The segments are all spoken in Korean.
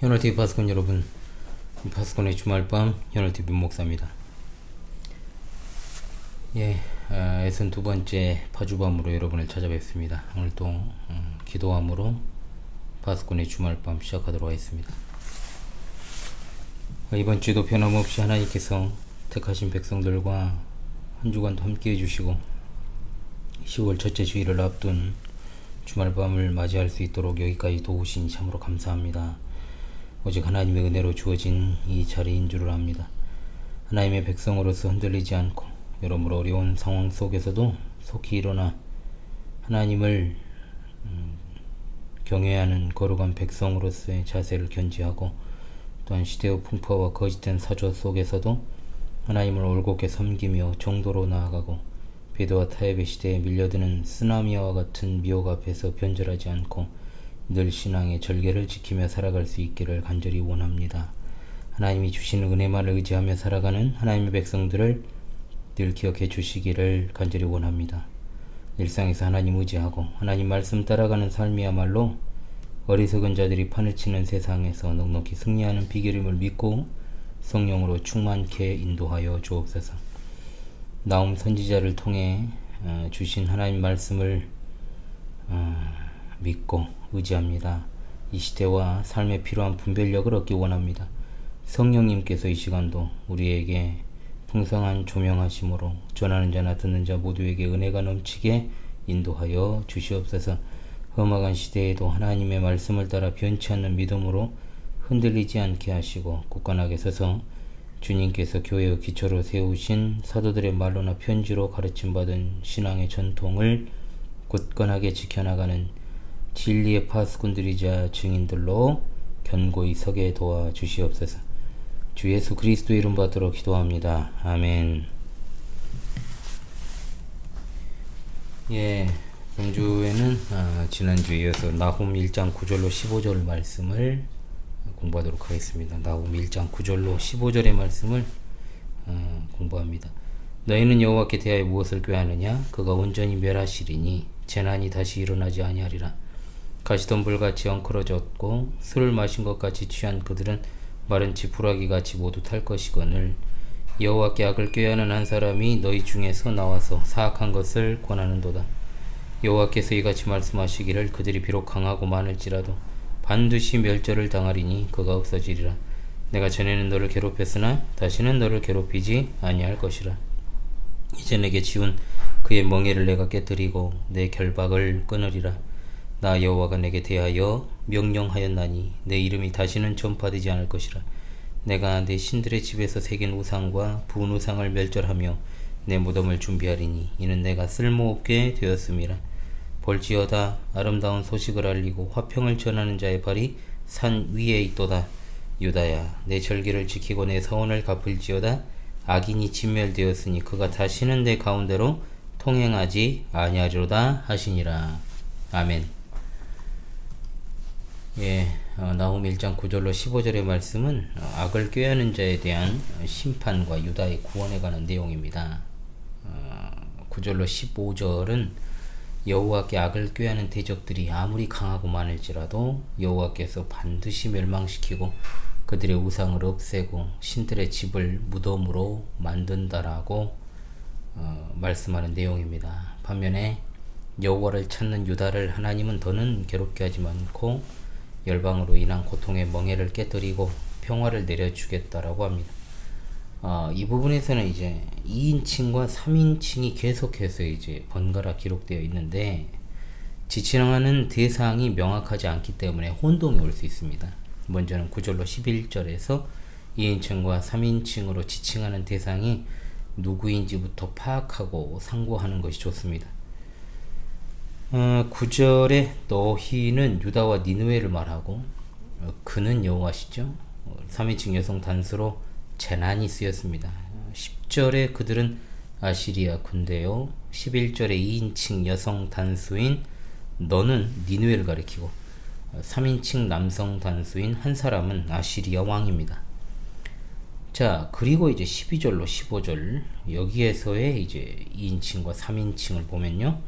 현월TV 파스콘 여러분, 파스콘의 주말밤 현월TV 목사입니다. 애쓴 두 번째 파주밤으로 여러분을 찾아뵙습니다. 오늘 또 기도함으로 파스콘의 주말밤 시작하도록 하겠습니다. 이번 주도 변함없이 하나님께서 택하신 백성들과 한 주간도 함께 해주시고 10월 첫째 주일을 앞둔 주말밤을 맞이할 수 있도록 여기까지 도우시니 참으로 감사합니다. 오직 하나님의 은혜로 주어진 이 자리인 줄을 압니다. 하나님의 백성으로서 흔들리지 않고 여러모로 어려운 상황 속에서도 속히 일어나 하나님을 경외하는 거룩한 백성으로서의 자세를 견지하고, 또한 시대의 풍파와 거짓된 사조 속에서도 하나님을 올곧게 섬기며 정도로 나아가고, 배도와 타협의 시대에 밀려드는 쓰나미와 같은 미혹 앞에서 변절하지 않고 늘 신앙의 절개를 지키며 살아갈 수 있기를 간절히 원합니다. 하나님이 주시는 은혜만을 의지하며 살아가는 하나님의 백성들을 늘 기억해 주시기를 간절히 원합니다. 일상에서 하나님 의지하고 하나님 말씀 따라가는 삶이야말로 어리석은 자들이 판을 치는 세상에서 넉넉히 승리하는 비결임을 믿고 성령으로 충만케 인도하여 주옵소서. 나움 선지자를 통해 주신 하나님 말씀을 믿고 의지합니다. 이 시대와 삶에 필요한 분별력을 얻기 원합니다. 성령님께서 이 시간도 우리에게 풍성한 조명하심으로 전하는 자나 듣는 자 모두에게 은혜가 넘치게 인도하여 주시옵소서. 험악한 시대에도 하나님의 말씀을 따라 변치 않는 믿음으로 흔들리지 않게 하시고, 굳건하게 서서 주님께서 교회의 기초로 세우신 사도들의 말로나 편지로 가르침받은 신앙의 전통을 굳건하게 지켜나가는 진리의 파수꾼들이자 증인들로 견고히 서게 도와주시옵소서. 주 예수 그리스도의 이름 받들어 기도합니다. 아멘. 본주에는 지난주에 이어서 나훔 1장 9절로 15절 말씀을 공부하도록 하겠습니다. 나훔 1장 9절로 15절의 말씀을 공부합니다. 너희는 여호와께 대하여 무엇을 꾀하느냐? 그가 온전히 멸하시리니 재난이 다시 일어나지 아니하리라. 가시덤불같이 엉클어졌고 술을 마신 것 같이 취한 그들은 마른 지푸라기같이 모두 탈 것이거늘, 여호와께 악을 꾀하는 한 사람이 너희 중에서 나와서 사악한 것을 권하는도다. 여호와께서 이같이 말씀하시기를 그들이 비록 강하고 많을지라도 반드시 멸절을 당하리니 그가 없어지리라. 내가 전에는 너를 괴롭혔으나 다시는 너를 괴롭히지 아니할 것이라. 이제 내게 지운 그의 멍에를 내가 깨뜨리고 내 결박을 끊으리라. 나 여호와가 내게 대하여 명령하였나니 내 이름이 다시는 전파되지 않을 것이라. 내가 내 신들의 집에서 새긴 우상과 부은 우상을 멸절하며 내 무덤을 준비하리니 이는 내가 쓸모없게 되었음이라. 볼지어다 아름다운 소식을 알리고 화평을 전하는 자의 발이 산 위에 있도다. 유다야, 내 절기를 지키고 내 서원을 갚을지어다. 악인이 진멸되었으니 그가 다시는 내 가운데로 통행하지 아니하리로다 하시니라. 아멘. 나훔 1장 9절로 15절의 말씀은 악을 꾀하는 자에 대한 심판과 유다의 구원에 관한 내용입니다. 9절로 15절은 여호와께 악을 꾀하는 대적들이 아무리 강하고 많을지라도 여호와께서 반드시 멸망시키고 그들의 우상을 없애고 신들의 집을 무덤으로 만든다라고 말씀하는 내용입니다. 반면에 여호와를 찾는 유다를 하나님은 더는 괴롭게 하지 않고 열방으로 인한 고통의 멍에를 깨뜨리고 평화를 내려주겠다라고 합니다. 이 부분에서는 이제 2인칭과 3인칭이 계속해서 이제 번갈아 기록되어 있는데, 지칭하는 대상이 명확하지 않기 때문에 혼동이 올 수 있습니다. 먼저는 9절로 11절에서 2인칭과 3인칭으로 지칭하는 대상이 누구인지부터 파악하고 상고하는 것이 좋습니다. 9절에 너희는 유다와 니느웨를 말하고, 그는 여호와시죠. 3인칭 여성 단수로 재난이 쓰였습니다. 10절에 그들은 아시리아 군대요. 11절에 2인칭 여성 단수인 너는 니느웨를 가리키고, 3인칭 남성 단수인 한 사람은 아시리아 왕입니다. 자, 그리고 이제 12절로 15절 여기에서의 이제 2인칭과 3인칭을 보면요,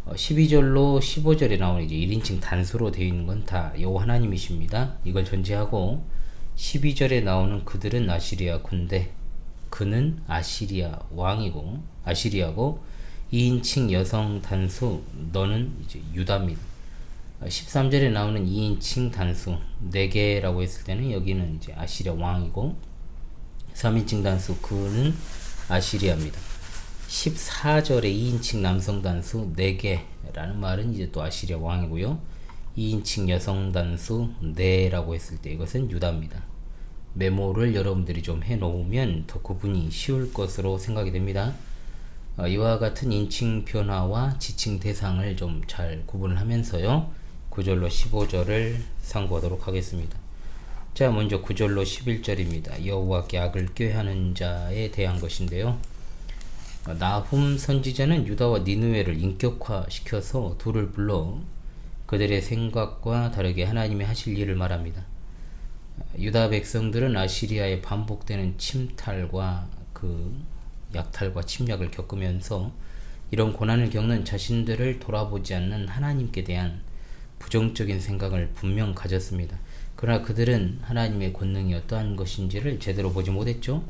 12절로 15절에 나오는 이제 1인칭 단수로 되어 있는 건 다 여호와 하나님이십니다. 이걸 전제하고 12절에 나오는 그들은 아시리아 군대, 그는 아시리아 왕이고 아시리아고 2인칭 여성 단수 너는 이제 유다입니다. 13절에 나오는 2인칭 단수 4개라고 했을 때는 여기는 이제 아시리아 왕이고 3인칭 단수 그는 아시리아입니다. 14절에 2인칭 남성 단수 4개라는 말은 이제 또 아시리아 왕이고요. 2인칭 여성 단수 4라고 했을 때 이것은 유다입니다. 메모를 여러분들이 좀 해놓으면 더 구분이 쉬울 것으로 생각이 됩니다. 이와 같은 인칭 변화와 지칭 대상을 좀 잘 구분을 하면서요. 9절로 15절을 상고하도록 하겠습니다. 자, 먼저 9절로 11절입니다. 여호와께 악을 꾀하는 자에 대한 것인데요. 나훔 선지자는 유다와 니느웨를 인격화시켜서 둘을 불러 그들의 생각과 다르게 하나님이 하실 일을 말합니다. 유다 백성들은 아시리아의 반복되는 침탈과 약탈과 침략을 겪으면서 이런 고난을 겪는 자신들을 돌아보지 않는 하나님께 대한 부정적인 생각을 분명 가졌습니다. 그러나 그들은 하나님의 권능이 어떠한 것인지를 제대로 보지 못했죠.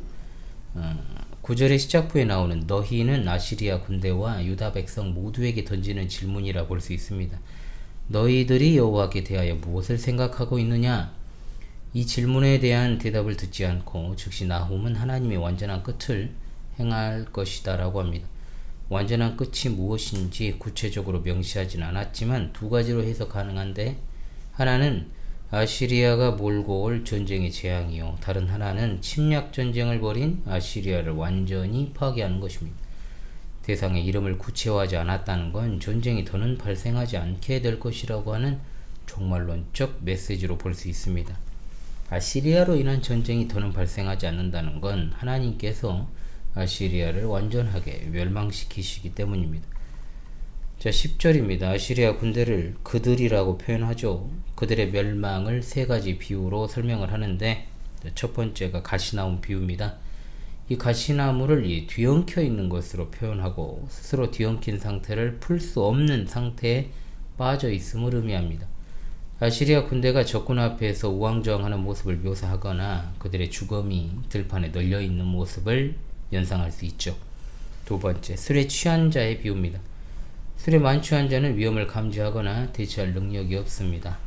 9절의 시작부에 나오는 너희는 아시리아 군대와 유다 백성 모두에게 던지는 질문이라 볼 수 있습니다. 너희들이 여호와께 대하여 무엇을 생각하고 있느냐? 이 질문에 대한 대답을 듣지 않고 즉시 나훔은 하나님의 완전한 끝을 행할 것이다 라고 합니다. 완전한 끝이 무엇인지 구체적으로 명시하진 않았지만 두 가지로 해석 가능한데, 하나는 아시리아가 몰고 올 전쟁의 재앙이요, 다른 하나는 침략 전쟁을 벌인 아시리아를 완전히 파괴하는 것입니다. 대상의 이름을 구체화하지 않았다는 건 전쟁이 더는 발생하지 않게 될 것이라고 하는 종말론적 메시지로 볼 수 있습니다. 아시리아로 인한 전쟁이 더는 발생하지 않는다는 건 하나님께서 아시리아를 완전하게 멸망시키시기 때문입니다. 자, 10절입니다. 아시리아 군대를 그들이라고 표현하죠. 그들의 멸망을 세 가지 비유로 설명을 하는데, 첫 번째가 가시나무 비유입니다. 이 가시나무를 뒤엉켜 있는 것으로 표현하고 스스로 뒤엉킨 상태를 풀 수 없는 상태에 빠져 있음을 의미합니다. 아시리아 군대가 적군 앞에서 우왕좌왕하는 모습을 묘사하거나 그들의 주검이 들판에 널려 있는 모습을 연상할 수 있죠. 두 번째, 술에 취한 자의 비유입니다. 술에 만취한 자는 위험을 감지하거나 대처할 능력이 없습니다.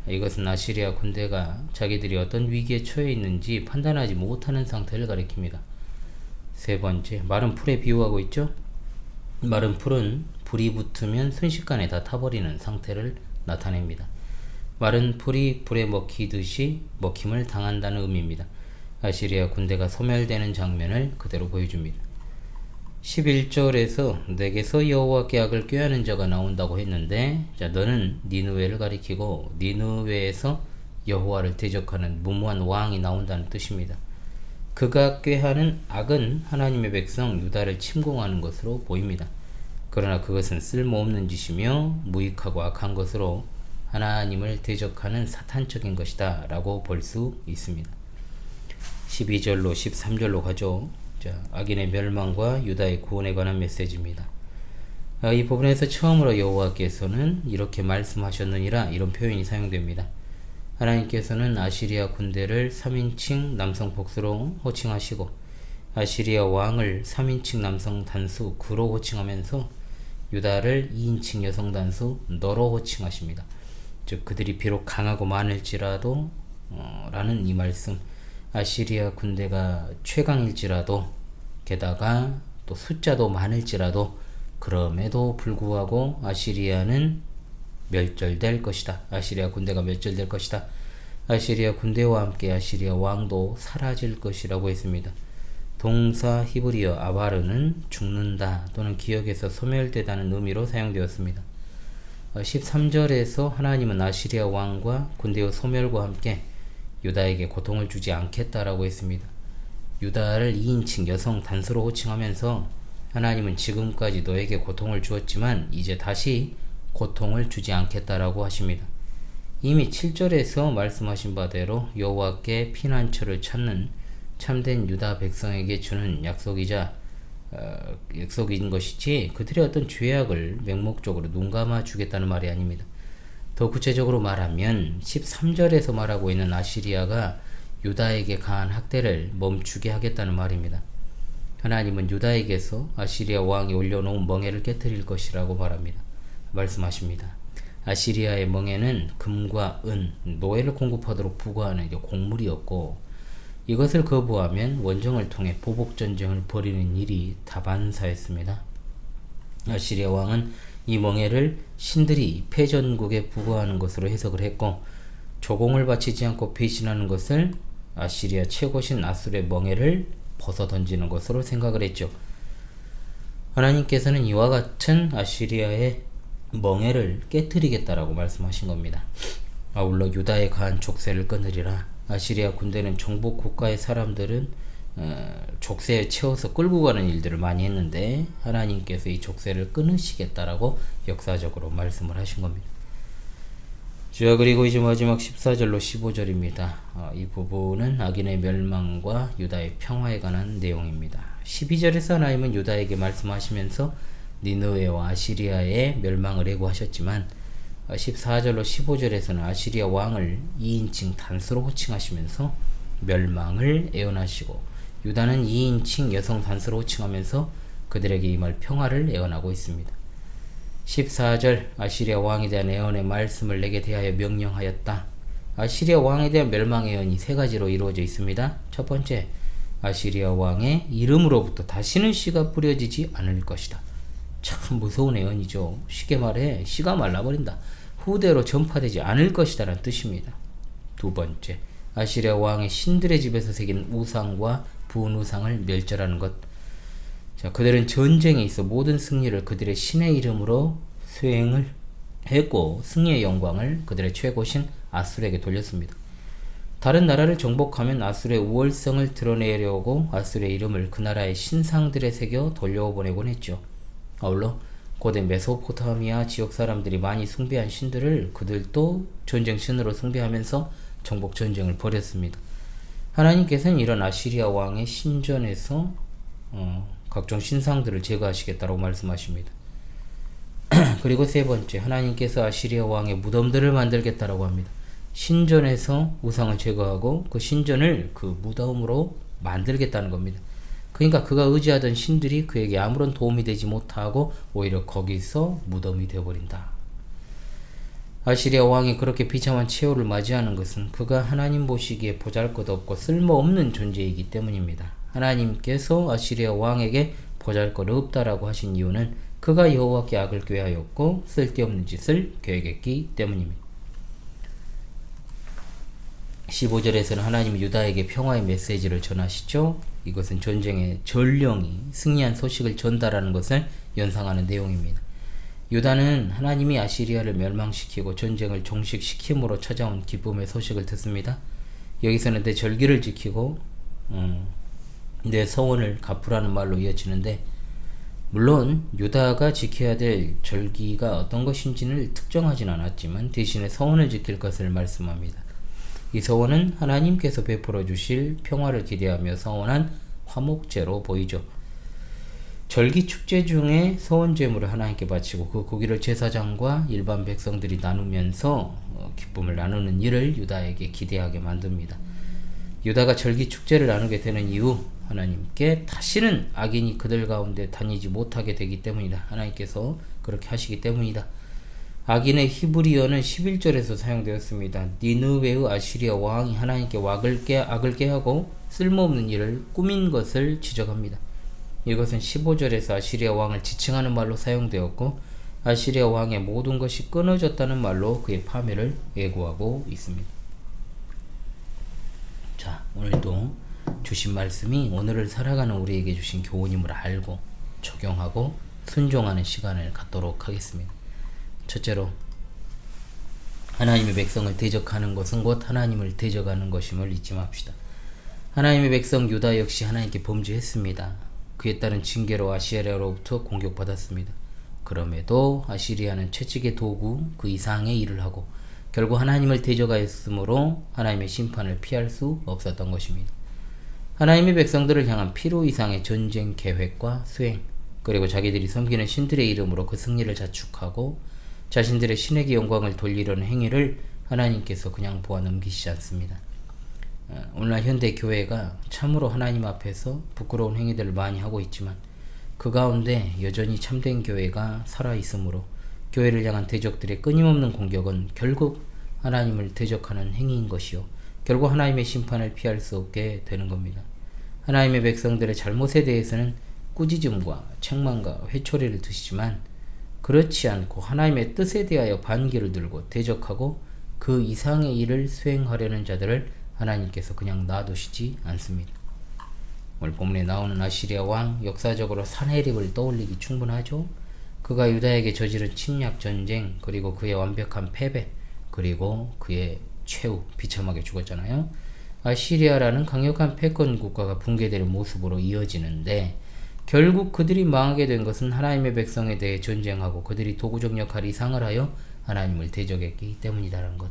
이것은 아시리아 군대가 자기들이 어떤 위기에 처해 있는지 판단하지 못하는 상태를 가리킵니다. 세 번째, 마른 풀에 비유하고 있죠. 마른 풀은 불이 붙으면 순식간에 다 타버리는 상태를 나타냅니다. 마른 풀이 불에 먹히듯이 먹힘을 당한다는 의미입니다. 아시리아 군대가 소멸되는 장면을 그대로 보여줍니다. 11절에서 내게서 여호와께 악을 꾀하는 자가 나온다고 했는데, 자, 너는 니느웨를 가리키고 니느웨에서 여호와를 대적하는 무모한 왕이 나온다는 뜻입니다. 그가 꾀하는 악은 하나님의 백성 유다를 침공하는 것으로 보입니다. 그러나 그것은 쓸모없는 짓이며 무익하고 악한 것으로 하나님을 대적하는 사탄적인 것이다 라고 볼 수 있습니다. 12절로 13절로 가죠. 자, 악인의 멸망과 유다의 구원에 관한 메시지입니다. 이 부분에서 처음으로 여호와께서는 이렇게 말씀하셨느니라 이런 표현이 사용됩니다. 하나님께서는 아시리아 군대를 3인칭 남성 복수로 호칭하시고 아시리아 왕을 3인칭 남성 단수 그로 호칭하면서 유다를 2인칭 여성 단수 너로 호칭하십니다. 즉 그들이 비록 강하고 많을지라도 라는 이 말씀, 아시리아 군대가 최강일지라도 게다가 또 숫자도 많을지라도 그럼에도 불구하고 아시리아는 멸절될 것이다. 아시리아 군대가 멸절될 것이다. 아시리아 군대와 함께 아시리아 왕도 사라질 것이라고 했습니다. 동사 히브리어 아바르는 죽는다 또는 기억에서 소멸되다는 의미로 사용되었습니다. 13절에서 하나님은 아시리아 왕과 군대의 소멸과 함께 유다에게 고통을 주지 않겠다라고 했습니다. 유다를 2인칭 여성 단수로 호칭하면서 하나님은 지금까지 너에게 고통을 주었지만 이제 다시 고통을 주지 않겠다라고 하십니다. 이미 7절에서 말씀하신 바대로 여호와께 피난처를 찾는 참된 유다 백성에게 주는 약속이자 약속인 것이지 그들의 어떤 죄악을 맹목적으로 눈감아 주겠다는 말이 아닙니다. 더 구체적으로 말하면 13절에서 말하고 있는 아시리아가 유다에게 가한 학대를 멈추게 하겠다는 말입니다. 하나님은 유다에게서 아시리아 왕이 올려놓은 멍에를 깨뜨릴 것이라고 말씀하십니다. 아시리아의 멍에는 금과 은, 노예를 공급하도록 부과하는 곡물이었고, 이것을 거부하면 원정을 통해 보복전쟁을 벌이는 일이 다반사였습니다. 아시리아 왕은 이 멍에를 신들이 패전국에 부과하는 것으로 해석을 했고, 조공을 바치지 않고 배신하는 것을 아시리아 최고신 아술의 멍에를 벗어 던지는 것으로 생각을 했죠. 하나님께서는 이와 같은 아시리아의 멍에를 깨뜨리겠다라고 말씀하신 겁니다. 아울러 유다에 가한 족쇄를 끊으리라. 아시리아 군대는 정복 국가의 사람들은 족쇄에 채워서 끌고 가는 일들을 많이 했는데 하나님께서 이 족쇄를 끊으시겠다라고 역사적으로 말씀을 하신 겁니다. 자, 그리고 이제 마지막 14절로 15절입니다. 이 부분은 악인의 멸망과 유다의 평화에 관한 내용입니다. 12절에서 하나님은 유다에게 말씀하시면서 니느웨와 아시리아의 멸망을 예고하셨지만 14절로 15절에서는 아시리아 왕을 2인칭 단수로 호칭하시면서 멸망을 예언하시고, 유다는 2인칭 여성 단수로 호칭하면서 그들에게 임할 평화를 예언하고 있습니다. 14절 아시리아 왕에 대한 예언의 말씀을 내게 대하여 명령하였다. 아시리아 왕에 대한 멸망 예언이 세 가지로 이루어져 있습니다. 첫 번째, 아시리아 왕의 이름으로부터 다시는 씨가 뿌려지지 않을 것이다. 참 무서운 예언이죠. 쉽게 말해 씨가 말라버린다. 후대로 전파되지 않을 것이다 라는 뜻입니다. 두 번째, 아시리아 왕의 신들의 집에서 새긴 우상과 분우상을 멸절하는 것. 자, 그들은 전쟁에 있어 모든 승리를 그들의 신의 이름으로 수행을 했고 승리의 영광을 그들의 최고신 아술에게 돌렸습니다. 다른 나라를 정복하면 아술의 우월성을 드러내려고 아술의 이름을 그 나라의 신상들에 새겨 돌려보내곤 했죠. 아울러 고대 메소포타미아 지역 사람들이 많이 숭배한 신들을 그들도 전쟁 신으로 숭배하면서 정복 전쟁을 벌였습니다. 하나님께서는 이런 아시리아 왕의 신전에서 각종 신상들을 제거하시겠다고 말씀하십니다. 그리고 세 번째, 하나님께서 아시리아 왕의 무덤들을 만들겠다라고 합니다. 신전에서 우상을 제거하고 그 신전을 그 무덤으로 만들겠다는 겁니다. 그러니까 그가 의지하던 신들이 그에게 아무런 도움이 되지 못하고 오히려 거기서 무덤이 되어버린다. 아시리아 왕이 그렇게 비참한 최후를 맞이하는 것은 그가 하나님 보시기에 보잘것없고 쓸모없는 존재이기 때문입니다. 하나님께서 아시리아 왕에게 보잘것없다라고 하신 이유는 그가 여호와께 악을 꾀하였고 쓸데없는 짓을 계획했기 때문입니다. 15절에서는 하나님이 유다에게 평화의 메시지를 전하시죠. 이것은 전쟁의 전령이 승리한 소식을 전달하는 것을 연상하는 내용입니다. 유다는 하나님이 아시리아를 멸망시키고 전쟁을 종식시킴으로 찾아온 기쁨의 소식을 듣습니다. 여기서는 내 절기를 지키고 내 서원을 갚으라는 말로 이어지는데, 물론 유다가 지켜야 될 절기가 어떤 것인지를 특정하진 않았지만 대신에 서원을 지킬 것을 말씀합니다. 이 서원은 하나님께서 베풀어 주실 평화를 기대하며 서원한 화목제로 보이죠. 절기 축제 중에 서원 제물을 하나님께 바치고 그 고기를 제사장과 일반 백성들이 나누면서 기쁨을 나누는 일을 유다에게 기대하게 만듭니다. 유다가 절기 축제를 나누게 되는 이유, 하나님께 다시는 악인이 그들 가운데 다니지 못하게 되기 때문이다. 하나님께서 그렇게 하시기 때문이다. 악인의 히브리어는 11절에서 사용되었습니다. 니느웨의 아시리아 왕이 하나님께 악을 깨하고 쓸모없는 일을 꾸민 것을 지적합니다. 이것은 15절에서 아시리아 왕을 지칭하는 말로 사용되었고, 아시리아 왕의 모든 것이 끊어졌다는 말로 그의 파멸을 예고하고 있습니다. 자, 오늘도 주신 말씀이 오늘을 살아가는 우리에게 주신 교훈임을 알고 적용하고 순종하는 시간을 갖도록 하겠습니다. 첫째로, 하나님의 백성을 대적하는 것은 곧 하나님을 대적하는 것임을 잊지 맙시다. 하나님의 백성 유다 역시 하나님께 범죄했습니다. 그에 따른 징계로 아시리아로부터 공격받았습니다. 그럼에도 아시리아는 채찍의 도구 그 이상의 일을 하고 결국 하나님을 대적하였으므로 하나님의 심판을 피할 수 없었던 것입니다. 하나님의 백성들을 향한 필요 이상의 전쟁 계획과 수행, 그리고 자기들이 섬기는 신들의 이름으로 그 승리를 자축하고 자신들의 신에게 영광을 돌리려는 행위를 하나님께서 그냥 보아 넘기시지 않습니다. 오늘날 현대 교회가 참으로 하나님 앞에서 부끄러운 행위들을 많이 하고 있지만 그 가운데 여전히 참된 교회가 살아있으므로 교회를 향한 대적들의 끊임없는 공격은 결국 하나님을 대적하는 행위인 것이요, 결국 하나님의 심판을 피할 수 없게 되는 겁니다. 하나님의 백성들의 잘못에 대해서는 꾸짖음과 책망과 회초리를 드시지만 그렇지 않고 하나님의 뜻에 대하여 반기를 들고 대적하고 그 이상의 일을 수행하려는 자들을 하나님께서 그냥 놔두시지 않습니다. 오늘 본문에 나오는 아시리아 왕, 역사적으로 산헤립을 떠올리기 충분하죠. 그가 유다에게 저지른 침략 전쟁, 그리고 그의 완벽한 패배, 그리고 그의 최후 비참하게 죽었잖아요. 아시리아라는 강력한 패권 국가가 붕괴되는 모습으로 이어지는데 결국 그들이 망하게 된 것은 하나님의 백성에 대해 전쟁하고 그들이 도구적 역할 이상을 하여 하나님을 대적했기 때문이라는 것.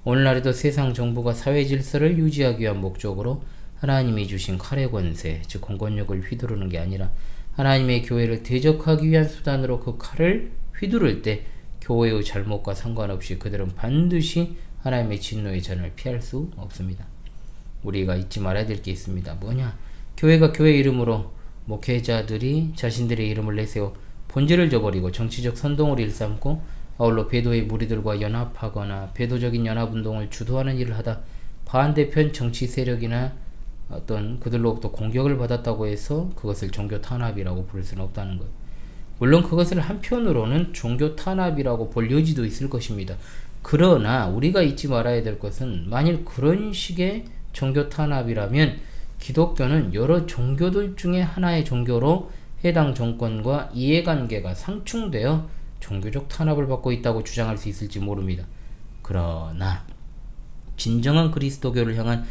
오늘날에도 세상 정부가 사회 질서를 유지하기 위한 목적으로 하나님이 주신 칼의 권세, 즉 공권력을 휘두르는 게 아니라 하나님의 교회를 대적하기 위한 수단으로 그 칼을 휘두를 때 교회의 잘못과 상관없이 그들은 반드시 하나님의 진노의 잔을 피할 수 없습니다. 우리가 잊지 말아야 될 게 있습니다. 뭐냐? 교회가 교회 이름으로 목회자들이 자신들의 이름을 내세워 본질을 저버리고 정치적 선동을 일삼고 아울러 배도의 무리들과 연합하거나 배도적인 연합운동을 주도하는 일을 하다 반대편 정치 세력이나 어떤 그들로부터 공격을 받았다고 해서 그것을 종교 탄압이라고 부를 수는 없다는 것. 물론 그것을 한편으로는 종교 탄압이라고 볼 여지도 있을 것입니다. 그러나 우리가 잊지 말아야 될 것은 만일 그런 식의 종교 탄압이라면 기독교는 여러 종교들 중에 하나의 종교로 해당 정권과 이해관계가 상충되어 종교적 탄압을 받고 있다고 주장할 수 있을지 모릅니다. 그러나 진정한 그리스도교를 향한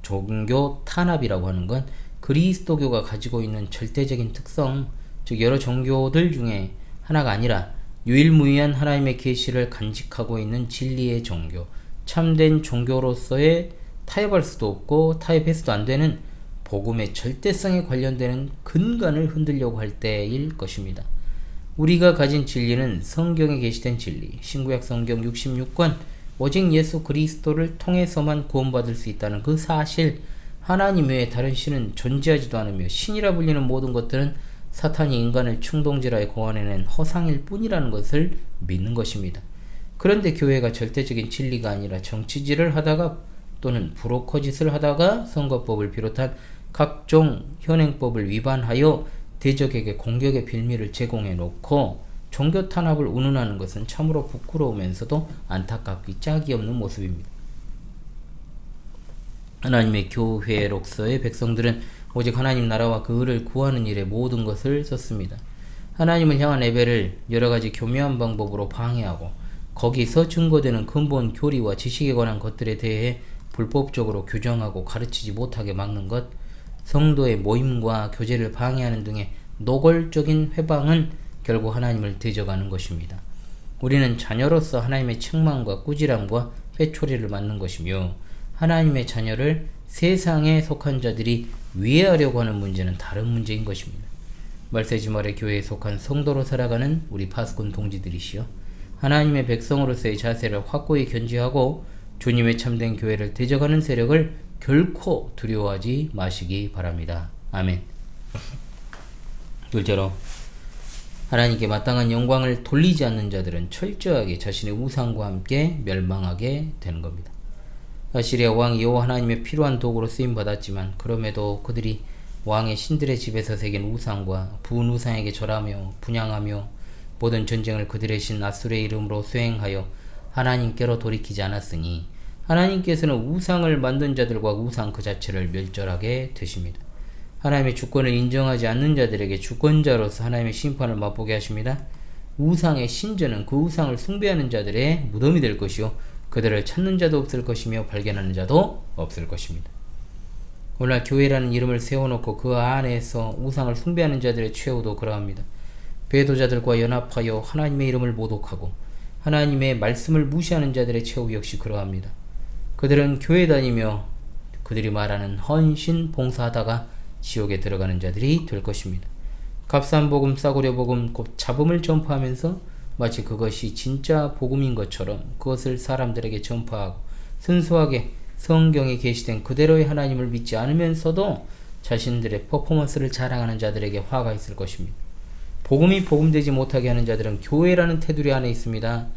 종교 탄압이라고 하는 건 그리스도교가 가지고 있는 절대적인 특성, 즉 여러 종교들 중에 하나가 아니라 유일무이한 하나님의 계시를 간직하고 있는 진리의 종교, 참된 종교로서의 타협할 수도 없고 타협해서도 안 되는 복음의 절대성에 관련되는 근간을 흔들려고 할 때일 것입니다. 우리가 가진 진리는 성경에 게시된 진리, 신구약 성경 66권, 오직 예수 그리스도를 통해서만 구원받을 수 있다는 그 사실, 하나님 외에 다른 신은 존재하지도 않으며 신이라 불리는 모든 것들은 사탄이 인간을 충동질하여 고안해낸 허상일 뿐이라는 것을 믿는 것입니다. 그런데 교회가 절대적인 진리가 아니라 정치질을 하다가 또는 브로커짓을 하다가 선거법을 비롯한 각종 현행법을 위반하여 대적에게 공격의 빌미를 제공해 놓고 종교 탄압을 운운하는 것은 참으로 부끄러우면서도 안타깝기 짝이 없는 모습입니다. 하나님의 교회로서의 백성들은 오직 하나님 나라와 그 의를 구하는 일에 모든 것을 썼습니다. 하나님을 향한 예배를 여러가지 교묘한 방법으로 방해하고 거기서 증거되는 근본 교리와 지식에 관한 것들에 대해 불법적으로 규정하고 가르치지 못하게 막는 것, 성도의 모임과 교제를 방해하는 등의 노골적인 회방은 결국 하나님을 대적하는 것입니다. 우리는 자녀로서 하나님의 책망과 꾸지람과 회초리를 맞는 것이며 하나님의 자녀를 세상에 속한 자들이 위해하려고 하는 문제는 다른 문제인 것입니다. 말세지말의 교회에 속한 성도로 살아가는 우리 파수꾼 동지들이시여, 하나님의 백성으로서의 자세를 확고히 견지하고 주님의 참된 교회를 대적하는 세력을 결코 두려워하지 마시기 바랍니다. 아멘. 둘째로, 하나님께 마땅한 영광을 돌리지 않는 자들은 철저하게 자신의 우상과 함께 멸망하게 되는 겁니다. 아시리아 왕 여호와 하나님의 필요한 도구로 쓰임받았지만 그럼에도 그들이 왕의 신들의 집에서 새긴 우상과 부은 우상에게 절하며 분향하며 모든 전쟁을 그들의 신 아수르의 이름으로 수행하여 하나님께로 돌이키지 않았으니 하나님께서는 우상을 만든 자들과 우상 그 자체를 멸절하게 되십니다. 하나님의 주권을 인정하지 않는 자들에게 주권자로서 하나님의 심판을 맛보게 하십니다. 우상의 신전은 그 우상을 숭배하는 자들의 무덤이 될 것이요 그들을 찾는 자도 없을 것이며 발견하는 자도 없을 것입니다. 오늘날 교회라는 이름을 세워놓고 그 안에서 우상을 숭배하는 자들의 최후도 그러합니다. 배도자들과 연합하여 하나님의 이름을 모독하고 하나님의 말씀을 무시하는 자들의 최후 역시 그러합니다. 그들은 교회 다니며 그들이 말하는 헌신 봉사하다가 지옥에 들어가는 자들이 될 것입니다. 값싼 복음, 싸구려 복음, 곧 잡음을 전파하면서 마치 그것이 진짜 복음인 것처럼 그것을 사람들에게 전파하고 순수하게 성경에 계시된 그대로의 하나님을 믿지 않으면서도 자신들의 퍼포먼스를 자랑하는 자들에게 화가 있을 것입니다. 복음이 복음되지 못하게 하는 자들은 교회라는 테두리 안에 있습니다.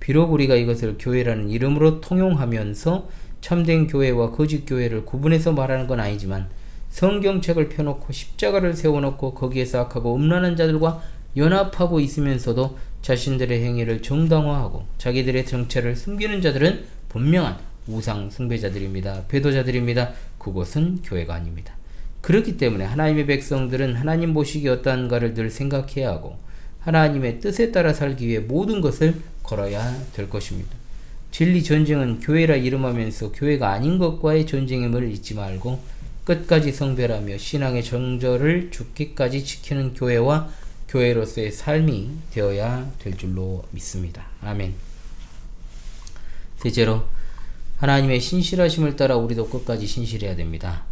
비록 우리가 이것을 교회라는 이름으로 통용하면서 참된 교회와 거짓 교회를 구분해서 말하는 건 아니지만 성경책을 펴놓고 십자가를 세워놓고 거기에서 악하고 음란한 자들과 연합하고 있으면서도 자신들의 행위를 정당화하고 자기들의 정체를 숨기는 자들은 분명한 우상 숭배자들입니다. 배도자들입니다. 그곳은 교회가 아닙니다. 그렇기 때문에 하나님의 백성들은 하나님 보시기에 어떠한가를 늘 생각해야 하고 하나님의 뜻에 따라 살기 위해 모든 것을 걸어야 될 것입니다. 진리 전쟁은 교회라 이름하면서 교회가 아닌 것과의 전쟁임을 잊지 말고 끝까지 성별하며 신앙의 정절을 죽기까지 지키는 교회와 교회로서의 삶이 되어야 될 줄로 믿습니다. 아멘. 셋째로 하나님의 신실하심을 따라 우리도 끝까지 신실해야 됩니다.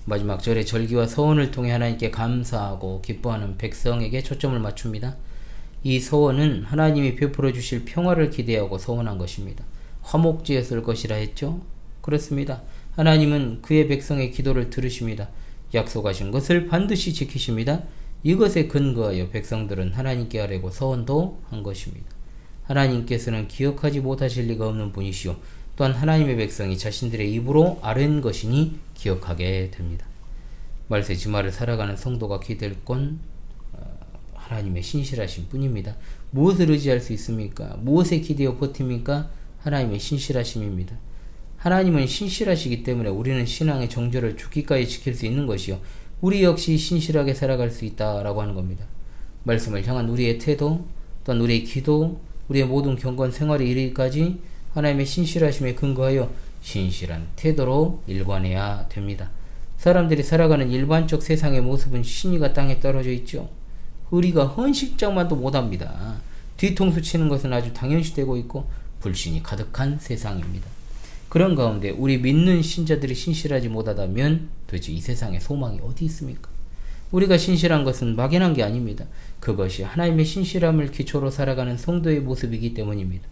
마지막 절의 절기와 서원을 통해 하나님께 감사하고 기뻐하는 백성에게 초점을 맞춥니다. 이 서원은 하나님이 베풀어 주실 평화를 기대하고 서원한 것입니다. 화목지에 을 것이라 했죠? 그렇습니다. 하나님은 그의 백성의 기도를 들으십니다. 약속하신 것을 반드시 지키십니다. 이것에 근거하여 백성들은 하나님께 아뢰고 서원도 한 것입니다. 하나님께서는 기억하지 못하실 리가 없는 분이시오. 또한 하나님의 백성이 자신들의 입으로 아뢰는 것이니 기억하게 됩니다. 말세 주말을 살아가는 성도가 기댈 건 하나님의 신실하신 뿐입니다. 무엇을 의지할 수 있습니까? 무엇에 기대어 버팁니까? 하나님의 신실하심입니다. 하나님은 신실하시기 때문에 우리는 신앙의 정절을 죽기까지 지킬 수 있는 것이요. 우리 역시 신실하게 살아갈 수 있다라고 하는 겁니다. 말씀을 향한 우리의 태도, 또한 우리의 기도, 우리의 모든 경건 생활에 이르기까지 하나님의 신실하심에 근거하여 신실한 태도로 일관해야 됩니다. 사람들이 살아가는 일반적 세상의 모습은 신이가 땅에 떨어져 있죠. 우리가 헌식장만도 못합니다. 뒤통수 치는 것은 아주 당연시되고 있고 불신이 가득한 세상입니다. 그런 가운데 우리 믿는 신자들이 신실하지 못하다면 도대체 이 세상에 소망이 어디 있습니까? 우리가 신실한 것은 막연한 게 아닙니다. 그것이 하나님의 신실함을 기초로 살아가는 성도의 모습이기 때문입니다.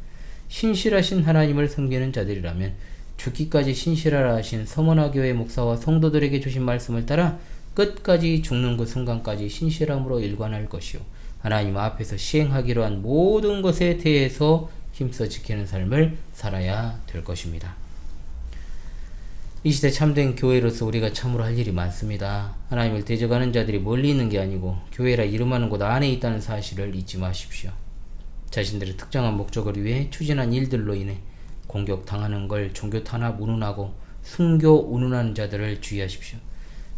신실하신 하나님을 섬기는 자들이라면 죽기까지 신실하라 하신 서머나교회 목사와 성도들에게 주신 말씀을 따라 끝까지 죽는 그 순간까지 신실함으로 일관할 것이요. 하나님 앞에서 시행하기로 한 모든 것에 대해서 힘써 지키는 삶을 살아야 될 것입니다. 이 시대 참된 교회로서 우리가 참으로 할 일이 많습니다. 하나님을 대적하는 자들이 멀리 있는 게 아니고 교회라 이름하는 곳 안에 있다는 사실을 잊지 마십시오. 자신들의 특정한 목적을 위해 추진한 일들로 인해 공격당하는 걸 종교 탄압 운운하고 순교 운운하는 자들을 주의하십시오.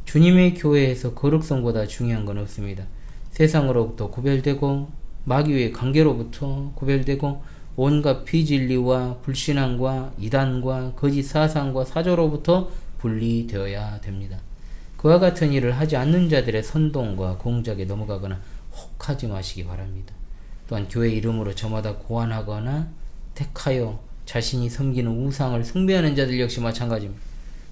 주님의 교회에서 거룩성보다 중요한 건 없습니다. 세상으로부터 구별되고 마귀의 관계로부터 구별되고 온갖 비진리와 불신앙과 이단과 거짓 사상과 사조로부터 분리되어야 됩니다. 그와 같은 일을 하지 않는 자들의 선동과 공작에 넘어가거나 혹하지 마시기 바랍니다. 또한 교회 이름으로 저마다 고안하거나 택하여 자신이 섬기는 우상을 숭배하는 자들 역시 마찬가지입니다.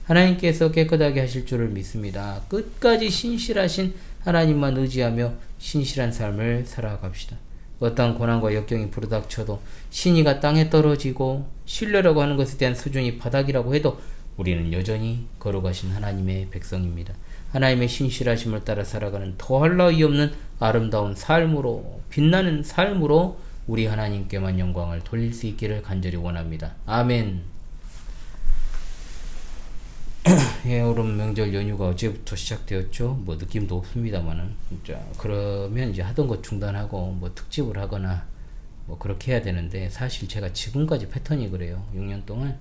하나님께서 깨끗하게 하실 줄을 믿습니다. 끝까지 신실하신 하나님만 의지하며 신실한 삶을 살아갑시다. 어떠한 고난과 역경이 부르닥쳐도 신의가 땅에 떨어지고 신뢰라고 하는 것에 대한 수준이 바닥이라고 해도 우리는 여전히 거룩하신 하나님의 백성입니다. 하나님의 신실하심을 따라 살아가는 더할 나위 없는 아름다운 삶으로 빛나는 삶으로 우리 하나님께만 영광을 돌릴 수 있기를 간절히 원합니다. 아멘. 여름 명절 연휴가 어제부터 시작되었죠. 뭐 느낌도 없습니다만은 진짜 그러면 이제 하던 것 중단하고 뭐 특집을 하거나 뭐 그렇게 해야 되는데 사실 제가 지금까지 패턴이 그래요. 6년 동안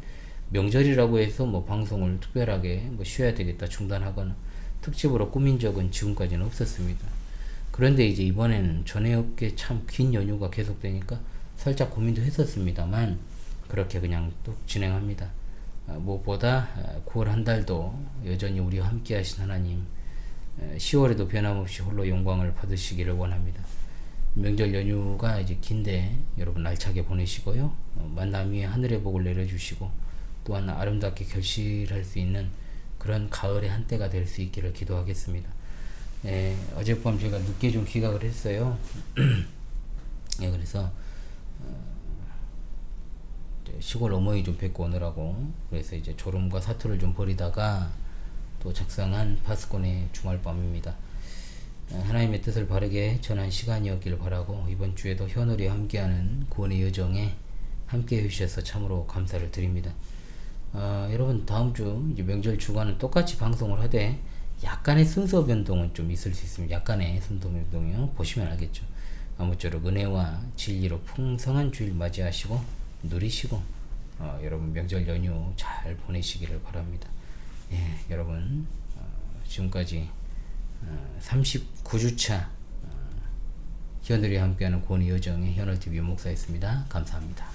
명절이라고 해서 뭐 방송을 특별하게 뭐 쉬어야 되겠다 중단하거나 특집으로 꾸민 적은 지금까지는 없었습니다. 그런데 이제 이번에는 전에 없게 참 긴 연휴가 계속되니까 살짝 고민도 했었습니다만 그렇게 그냥 또 진행합니다. 무엇보다 9월 한 달도 여전히 우리와 함께 하신 하나님 10월에도 변함없이 홀로 영광을 받으시기를 원합니다. 명절 연휴가 이제 긴데 여러분 알차게 보내시고요. 만남 위에 하늘의 복을 내려주시고 또한 아름답게 결실할 수 있는 그런 가을의 한때가 될 수 있기를 기도하겠습니다. 어젯밤 제가 늦게 좀 기각을 했어요. 그래서 시골 어머니 좀 뵙고 오느라고, 그래서 이제 졸음과 사투를 좀 벌이다가 또 작성한 파스콘의 주말밤입니다. 하나님의 뜻을 바르게 전한 시간이었기를 바라고, 이번 주에도 현울이 함께하는 구원의 여정에 함께 해주셔서 참으로 감사를 드립니다. 여러분, 다음 주 이제 명절 주간은 똑같이 방송을 하되 약간의 순서 변동은 좀 있을 수 있습니다. 약간의 순서 변동이요. 보시면 알겠죠. 아무쪼록 은혜와 진리로 풍성한 주일 맞이하시고 누리시고 여러분 명절 연휴 잘 보내시기를 바랍니다. 여러분 지금까지 39주차 현울이 함께하는 구원의 여정의 현울TV 윤목사였습니다. 감사합니다.